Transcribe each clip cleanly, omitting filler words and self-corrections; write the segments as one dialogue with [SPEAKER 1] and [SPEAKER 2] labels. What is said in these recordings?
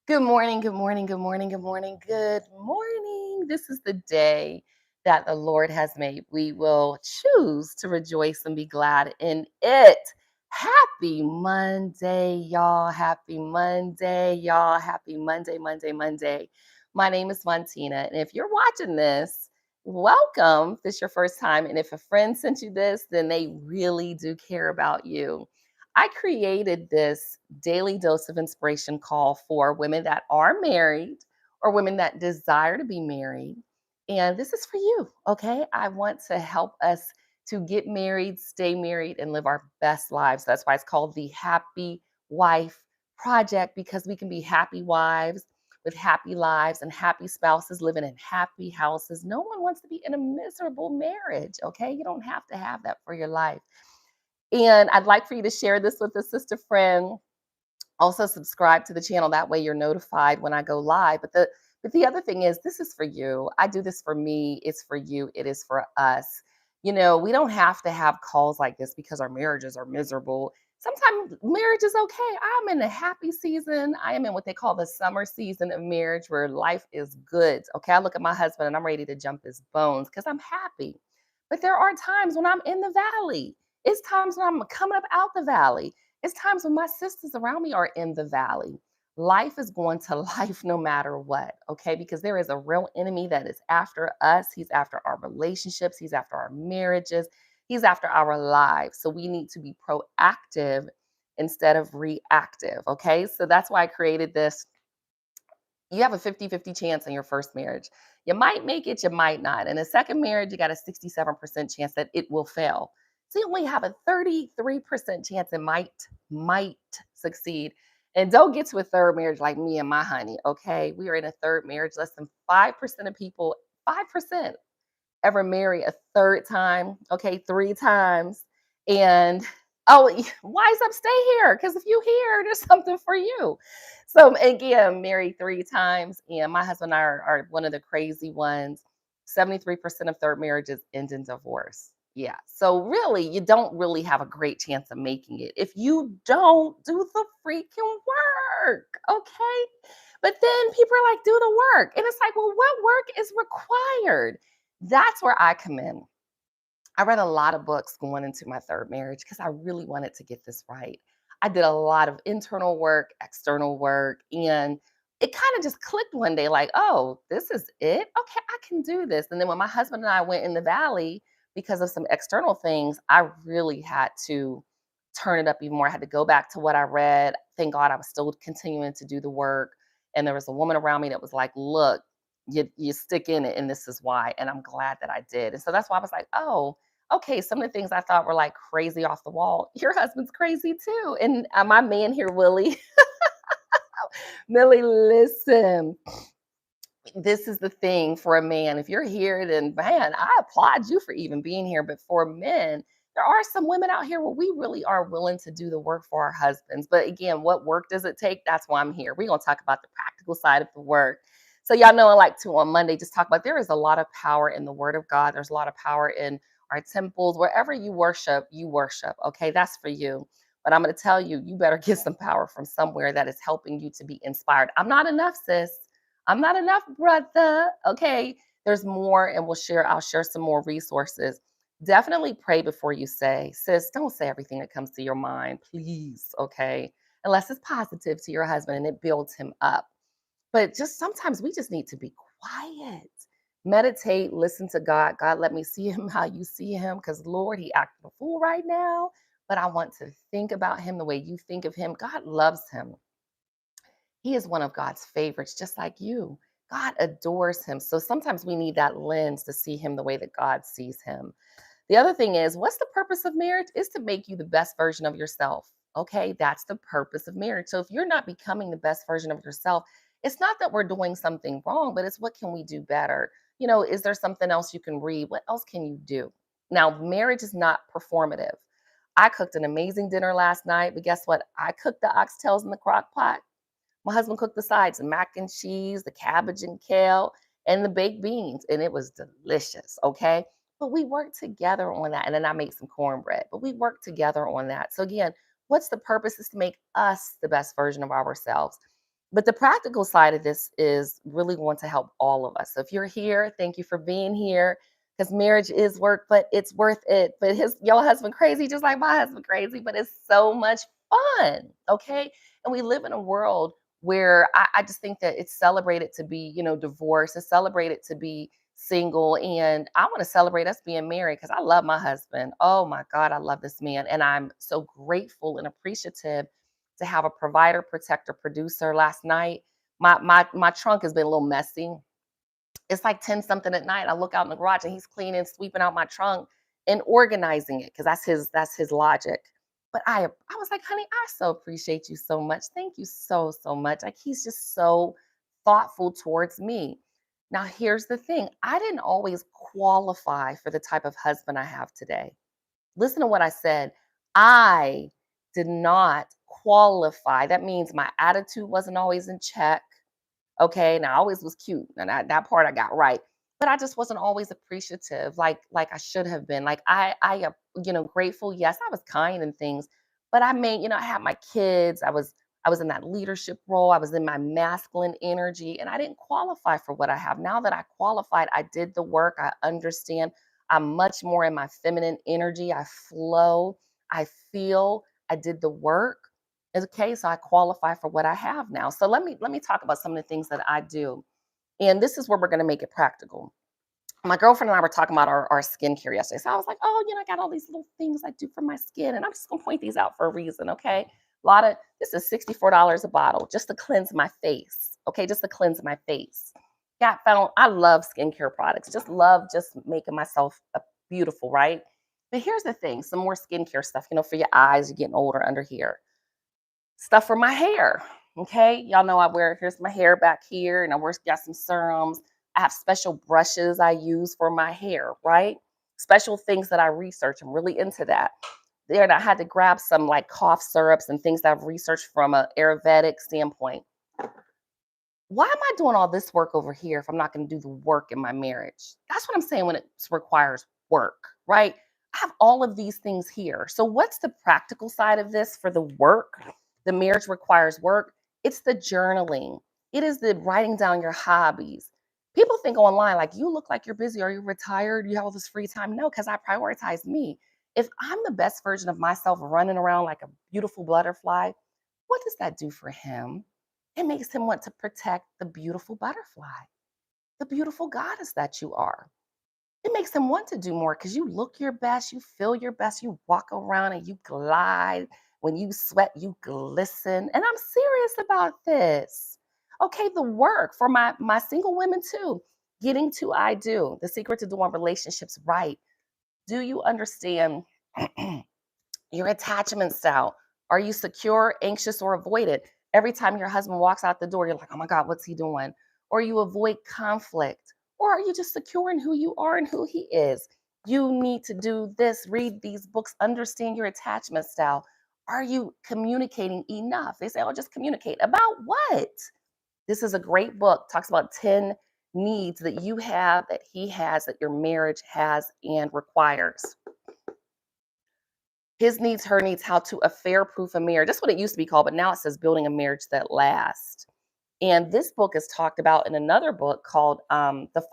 [SPEAKER 1] Good morning, good morning, good morning, good morning, good morning. This is the day that the Lord has made. We will choose to rejoice and be glad in it. Happy Monday, y'all. Happy Monday, y'all. Happy Monday, Monday, Monday. My name is Montina, and if you're watching this, welcome. If this is your first time, and if a friend sent you this, then they really do care about you. I created this daily dose of inspiration call for women that are married or women that desire to be married. And this is for you, okay? I want to help us to get married, stay married, and live our best lives. That's why it's called the Happy Wife Project, because we can be happy wives with happy lives and happy spouses living in happy houses. No one wants to be in a miserable marriage, okay? You don't have to have that for your life. And I'd like for you to share this with a sister friend. Also subscribe to the channel, that way you're notified when I go live. But the other thing is, this is for you. I do this for me, it's for you, it is for us. We don't have to have calls like this because our marriages are miserable. Sometimes marriage is okay. I'm in a happy season. I am in what they call the summer season of marriage where life is good. Okay, I look at my husband and I'm ready to jump his bones because I'm happy. But there are times when I'm in the valley. It's times when I'm coming up out the valley. It's times when my sisters around me are in the valley. Life is going to life no matter what, okay? Because there is a real enemy that is after us. He's after our relationships, he's after our marriages, he's after our lives. So we need to be proactive instead of reactive, okay? So that's why I created this. You have a 50-50 chance in your first marriage. You might make it, you might not. In a second marriage, you got a 67% chance that it will fail. So you only have a 33% chance it might succeed. And don't get to a third marriage like me and my honey, okay? We are in a third marriage. Less than 5% of people, 5% ever marry a third time, okay, three times. And oh, wise up, stay here. Because if you here, there's something for you. So again, married three times, and my husband and I are one of the crazy ones. 73% of third marriages end in divorce. Yeah. So really, you don't really have a great chance of making it if you don't do the freaking work. Okay. But then people are like, do the work. And it's like, well, what work is required? That's where I come in. I read a lot of books going into my third marriage because I really wanted to get this right. I did a lot of internal work, external work, and it kind of just clicked one day like, oh, this is it? Okay, I can do this. And then when my husband and I went in the valley because of some external things, I really had to turn it up even more. I had to go back to what I read. Thank God I was still continuing to do the work. And there was a woman around me that was like, look, you stick in it, and this is why. And I'm glad that I did. And so that's why I was like, oh, okay, some of the things I thought were like crazy off the wall, your husband's crazy too. And my man here, Willie, Millie, listen, this is the thing for a man. If you're here, then man, I applaud you for even being here. But for men, there are some women out here where we really are willing to do the work for our husbands. But again, what work does it take? That's why I'm here. We're going to talk about the practical side of the work. So, y'all know I like to on Monday just talk about there is a lot of power in the word of God. There's a lot of power in our temples. Wherever you worship, you worship. Okay, that's for you. But I'm going to tell you, you better get some power from somewhere that is helping you to be inspired. I'm not enough, sis. I'm not enough, brother. Okay. There's more, and I'll share some more resources. Definitely pray before you say, sis, don't say everything that comes to your mind, please. Okay. Unless it's positive to your husband and it builds him up. But just sometimes we just need to be quiet. Meditate, listen to God. God, let me see him how you see him. Because Lord, he acting a fool right now. But I want to think about him the way you think of him. God loves him. He is one of God's favorites, just like you. God adores him. So sometimes we need that lens to see him the way that God sees him. The other thing is, what's the purpose of marriage? Is to make you the best version of yourself. Okay, that's the purpose of marriage. So if you're not becoming the best version of yourself, it's not that we're doing something wrong, but it's what can we do better? Is there something else you can read? What else can you do? Now, marriage is not performative. I cooked an amazing dinner last night, but guess what? I cooked the oxtails in the crock pot. My husband cooked the sides, the mac and cheese, the cabbage and kale, and the baked beans, and it was delicious, okay? But we worked together on that, and then I made some cornbread, but we worked together on that. So again, what's the purpose is to make us the best version of ourselves. But the practical side of this is really going to help all of us. So if you're here, thank you for being here. Because marriage is work, but it's worth it. But your husband crazy, just like my husband crazy, but it's so much fun. Okay. And we live in a world where I just think that it's celebrated to be, divorced. It's celebrated to be single. And I want to celebrate us being married because I love my husband. Oh my God, I love this man. And I'm so grateful and appreciative to have a provider, protector, producer. Last night, my trunk has been a little messy. It's like 10 something at night. I look out in the garage and he's cleaning, sweeping out my trunk and organizing it because that's his logic. But I was like, honey, I so appreciate you so much. Thank you so, so much. Like he's just so thoughtful towards me. Now, here's the thing. I didn't always qualify for the type of husband I have today. Listen to what I said. I did not qualify. That means my attitude wasn't always in check. Okay, now I always was cute, and that part I got right, but I just wasn't always appreciative, like I should have been. Like grateful. Yes, I was kind and things, but I had my kids. I was in that leadership role. I was in my masculine energy, and I didn't qualify for what I have now. That I qualified, I did the work. I understand. I'm much more in my feminine energy. I flow. I feel. I did the work. Okay, so I qualify for what I have now. So let me talk about some of the things that I do. And this is where we're going to make it practical. My girlfriend and I were talking about our skincare yesterday. So I was like, oh, I got all these little things I do for my skin. And I'm just gonna point these out for a reason. Okay. This is $64 a bottle just to cleanse my face. Okay, just to cleanse my face. I love skincare products. Just love just making myself beautiful, right? But here's the thing, some more skincare stuff, for your eyes, you're getting older under here. Stuff for my hair. Okay. Y'all know here's my hair back here, and got some serums. I have special brushes I use for my hair, right? Special things that I research. I'm really into that. There, and I had to grab some like cough syrups and things that I've researched from a Ayurvedic standpoint. Why am I doing all this work over here if I'm not going to do the work in my marriage? That's what I'm saying when it requires work, right? I have all of these things here. So, what's the practical side of this for the work? The marriage requires work. It's the journaling, it is the writing down your hobbies. People think online, like, you look like you're busy. Are you retired? You have all this free time? No, because I prioritize me. If I'm the best version of myself running around like a beautiful butterfly, what does that do for him? It makes him want to protect the beautiful butterfly, the beautiful goddess that you are. It makes him want to do more because you look your best, you feel your best, you walk around and you glide. When you sweat, you glisten. And I'm serious about this. Okay, the work for my single women too. Getting to I do. The secret to doing relationships right. Do you understand your attachment style? Are you secure, anxious, or avoidant? Every time your husband walks out the door, you're like, oh my God, what's he doing? Or you avoid conflict? Or are you just secure in who you are and who he is? You need to do this, read these books, understand your attachment style. Are you communicating enough? They say, oh, just communicate. About what? This is a great book, talks about 10 needs that you have, that he has, that your marriage has and requires. His needs, her needs, how to affair-proof a marriage. That's what it used to be called, but now it says building a marriage that lasts. And this book is talked about in another book called the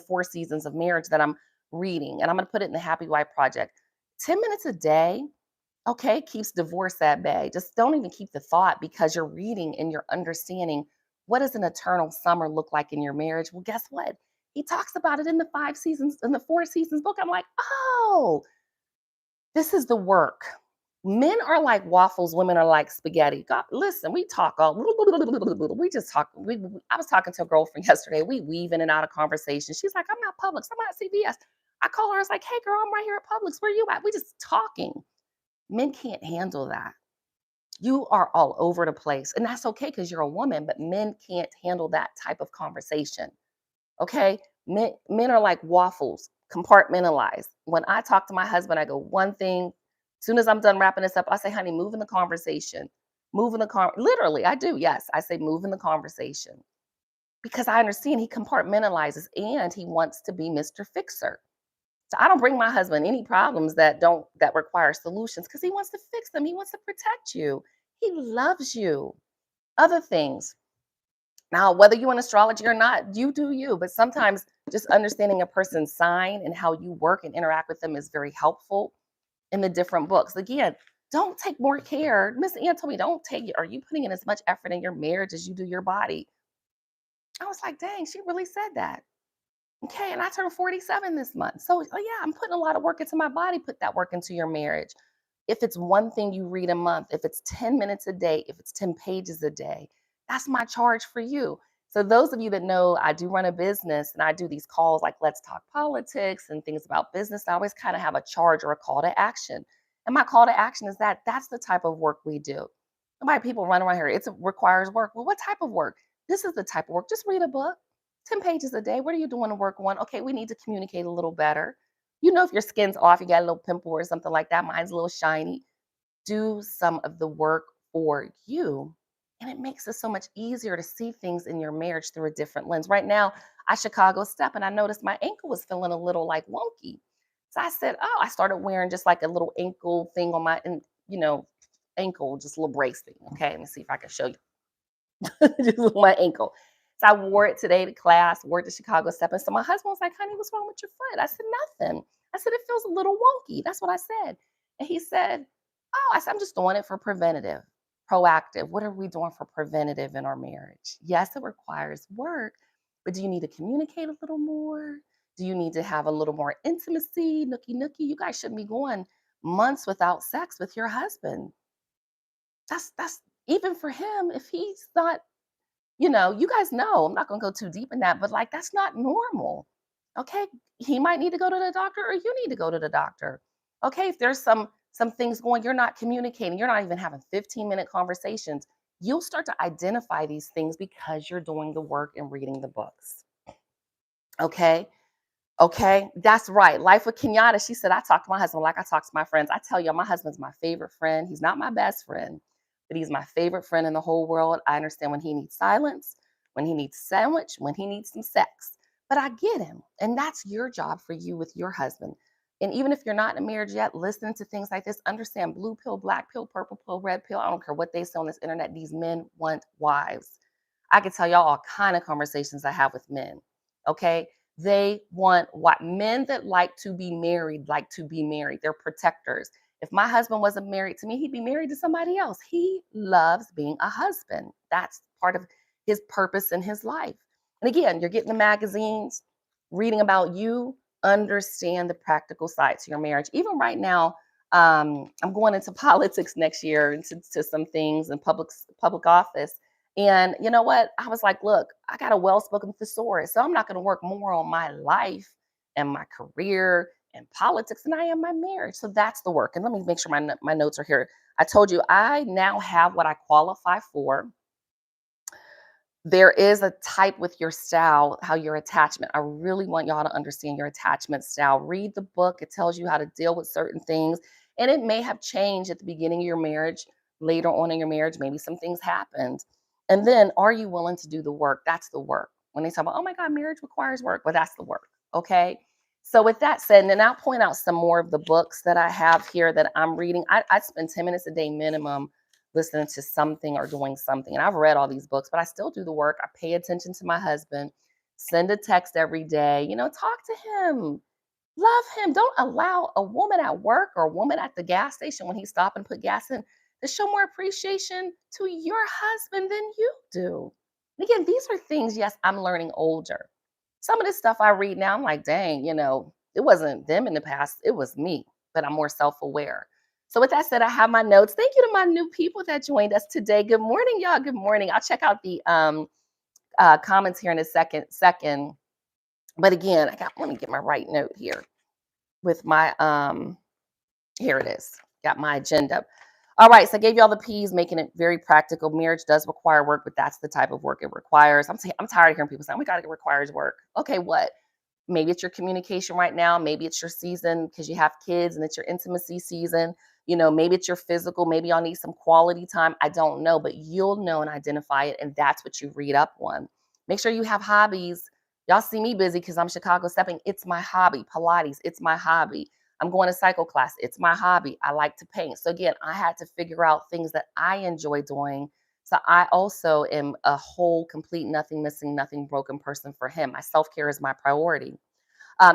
[SPEAKER 1] 4 seasons of marriage that I'm reading. And I'm going to put it in the Happy Wife Project. 10 minutes a day, okay, keeps divorce at bay. Just don't even keep the thought because you're reading and you're understanding what does an eternal summer look like in your marriage. Well, guess what? He talks about it in the 5 seasons, in the 4 seasons book. I'm like, oh, this is the work. Men are like waffles, women are like spaghetti. God, listen, we talk all we just talk. I was talking to a girlfriend yesterday. We weave in and out of conversation. She's like, I'm not Publix, I'm at CVS. I call her, I was like, hey girl, I'm right here at Publix. Where you at? We just talking. Men can't handle that. You are all over the place. And that's okay because you're a woman, but men can't handle that type of conversation. Okay. Men are like waffles, compartmentalized. When I talk to my husband, I go one thing. As soon as I'm done wrapping this up, I say, honey, move in the conversation. Move in the literally, I do. Yes. I say move in the conversation. Because I understand he compartmentalizes and he wants to be Mr. Fixer. So I don't bring my husband any problems that require solutions because he wants to fix them. He wants to protect you. He loves you. Other things. Now, whether you in astrology or not, you do you. But sometimes just understanding a person's sign and how you work and interact with them is very helpful in the different books. Again, don't take more care. Miss Ann told me, don't take, are you putting in as much effort in your marriage as you do your body? I was like, dang, she really said that. Okay, and I turned 47 this month. So, oh yeah, I'm putting a lot of work into my body. Put that work into your marriage. If it's one thing you read a month, if it's 10 minutes a day, if it's 10 pages a day, that's my charge for you. So, those of you that know I do run a business and I do these calls like Let's Talk Politics and things about business, I always kind of have a charge or a call to action. And my call to action is that that's the type of work we do. Why people run around here, it requires work. Well, what type of work? This is the type of work. Just read a book, 10 pages a day. What are you doing to work on? Okay, we need to communicate a little better. You know, if your skin's off, you got a little pimple or something like that, mine's a little shiny. Do some of the work for you. And it makes it so much easier to see things in your marriage through a different lens. Right now, I Chicago step and I noticed my ankle was feeling a little like wonky. So I said, oh, I started wearing just like a little ankle thing on my, and ankle, just a little brace thing. Okay, let me see if I can show you. Just with my ankle. So I wore it today to class, wore it to Chicago Step. And so my husband was like, honey, what's wrong with your foot? I said, nothing. I said, it feels a little wonky. That's what I said. And he said, oh, I said, I'm just doing it for preventative, proactive. What are we doing for preventative in our marriage? Yes, it requires work, but do you need to communicate a little more? Do you need to have a little more intimacy, nookie nookie? You guys shouldn't be going months without sex with your husband. That's even for him, if he's not, you guys know, I'm not gonna go too deep in that, but like that's not normal. Okay. He might need to go to the doctor or you need to go to the doctor. Okay. If there's some things going, you're not communicating, you're not even having 15-minute conversations, you'll start to identify these things because you're doing the work and reading the books. Okay. Okay, that's right. Life with Kenyatta, she said, I talk to my husband like I talk to my friends. I tell you, my husband's my favorite friend. He's not my best friend, but he's my favorite friend in the whole world. I understand when he needs silence, when he needs sandwich, when he needs some sex. But I get him. And that's your job for you with your husband. And even if you're not in a marriage yet, listening to things like this, understand blue pill, black pill, purple pill, red pill. I don't care what they say on this internet. These men want wives. I can tell y'all all kind of conversations I have with men. Okay. They want what men that like to be married like to be married. They're protectors. If my husband wasn't married to me, he'd be married to somebody else. He loves being a husband. That's part of his purpose in his life. And again, you're getting the magazines, reading about you, understand the practical side to your marriage. Even right now, I'm going into politics next year, into to some things in public office. And you know what? I was like, look, I got a well-spoken thesaurus, so I'm not going to work more on my life and my career and politics than I am my marriage. So that's the work. And let me make sure my notes are here. I told you I now have what I qualify for. There is a type with your style, how your attachment. I really want y'all to understand your attachment style. Read the book, it tells you how to deal with certain things. And it may have changed at the beginning of your marriage, later on in your marriage, maybe some things happened. And then are you willing to do the work? That's the work. When they talk about, oh my God, marriage requires work, well, that's the work. Okay. So with that said, and then I'll point out some more of the books that I have here that I'm reading. I spend 10 minutes a day minimum listening to something or doing something. And I've read all these books, but I still do the work. I pay attention to my husband, send a text every day, talk to him, love him. Don't allow a woman at work or a woman at the gas station when he stop and put gas in to show more appreciation to your husband than you do. And again, these are things, yes, I'm learning older. Some of this stuff I read now, I'm like, dang, it wasn't them in the past, it was me, but I'm more self aware. So, with that said, I have my notes. Thank you to my new people that joined us today. Good morning, y'all. Good morning. I'll check out the comments here in a second. But again, let me get my right note here with my here it is. Got my agenda. All right, so I gave you all the P's, making it very practical. Marriage does require work, but that's the type of work it requires. I'm tired of hearing people saying, "Oh my God, it requires work." Okay, what? Maybe it's your communication right now. Maybe it's your season because you have kids and it's your intimacy season. Maybe it's your physical. Maybe y'all need some quality time. I don't know, but you'll know and identify it. And that's what you read up on. Make sure you have hobbies. Y'all see me busy because I'm Chicago stepping. It's my hobby. Pilates, it's my hobby. I'm going to cycle class. It's my hobby. I like to paint. So again, I had to figure out things that I enjoy doing So I also am a whole, complete, nothing missing, nothing broken person for him. My self care is my priority.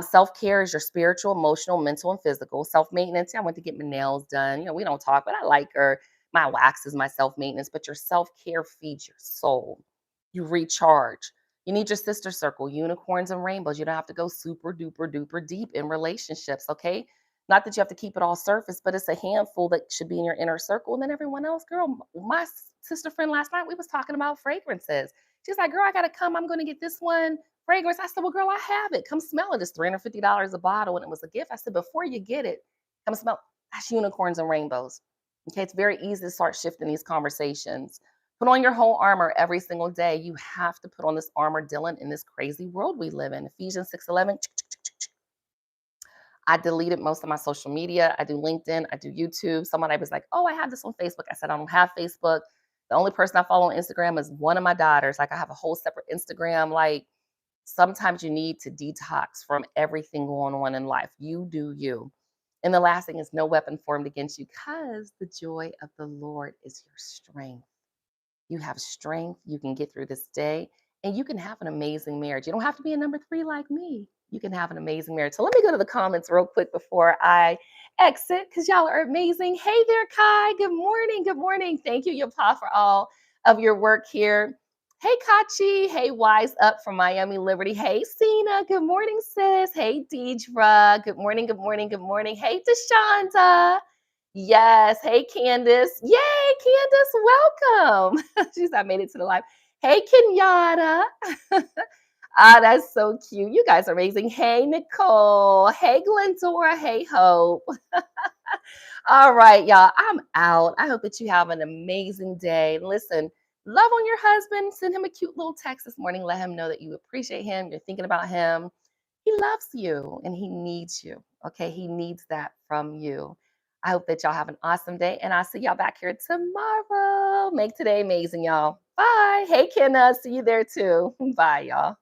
[SPEAKER 1] Self care is your spiritual, emotional, mental, and physical. Self maintenance. I went to get my nails done. We don't talk, but I like her. My wax is my self maintenance, but your self care feeds your soul. You recharge. You need your sister circle, unicorns and rainbows. You don't have to go super duper duper deep in relationships, okay? Not that you have to keep it all surface, but it's a handful that should be in your inner circle. And then everyone else, girl, my sister friend last night, we was talking about fragrances. She's like, girl, I gotta come. I'm gonna get this one fragrance. I said, well, girl, I have it. Come smell it. It's $350 a bottle. And it was a gift. I said, before you get it, come smell. That's unicorns and rainbows. Okay. It's very easy to start shifting these conversations. Put on your whole armor every single day. You have to put on this armor, Dylan, in this crazy world we live in. Ephesians 6:11. I deleted most of my social media. I do LinkedIn. I do YouTube. Somebody was like, oh, I have this on Facebook. I said, I don't have Facebook. The only person I follow on Instagram is one of my daughters. Like, I have a whole separate Instagram. Like, sometimes you need to detox from everything going on in life. You do you. And the last thing is no weapon formed against you, because the joy of the Lord is your strength. You have strength. You can get through this day, and you can have an amazing marriage. You don't have to be a number three like me. You can have an amazing marriage. So let me go to the comments real quick before I exit, because y'all are amazing. Hey there, Kai. Good morning. Good morning. Thank you, Yapa, for all of your work here. Hey, Kachi. Hey, Wise Up from Miami Liberty. Hey, Cena. Good morning, sis. Hey, Deidra. Good morning. Good morning. Good morning. Hey, Deshonda. Yes. Hey, Candace. Yay, Candace. Welcome. She's I made it to the live. Hey, Kenyatta. That's so cute. You guys are amazing. Hey, Nicole. Hey, Glendora. Hey, Hope. All right, y'all. I'm out. I hope that you have an amazing day. Listen, love on your husband. Send him a cute little text this morning. Let him know that you appreciate him. You're thinking about him. He loves you and he needs you. Okay. He needs that from you. I hope that y'all have an awesome day, and I'll see y'all back here tomorrow. Make today amazing, y'all. Bye. Hey, Kenna. See you there too. Bye, y'all.